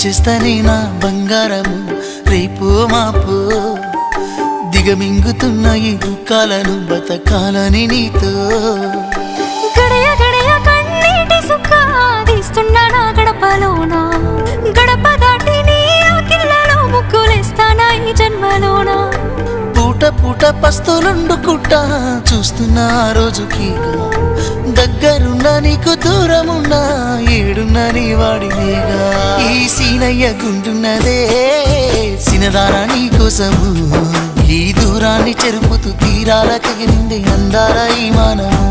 చేస్తానే నా బంగారము రేపు మాపు దిగమింగుతున్న ఈ దుఃఖాలను బతకాలని నీతో గడయ గడయ కన్నీటి సుఖ తీస్తున్నా నా గడపలోనా గడప దాటి నీ ఆకిళ్ళలో ముగ్గులేస్తానా ఈ జన్మలోనా పూట పూట పస్తులుండుకుంటా చూస్తున్నా ఆ రోజుకి దగ్గరున్నా నీకు దూరమున్నా ఏడున్నా నీ వాడినేగా ఈ సీనయ్య గుంటున్నదే సినదారా నీ కోసము ఈ దూరాన్ని చెరుపుతూ తీరాల తెగినింది అందాల ఈ మానము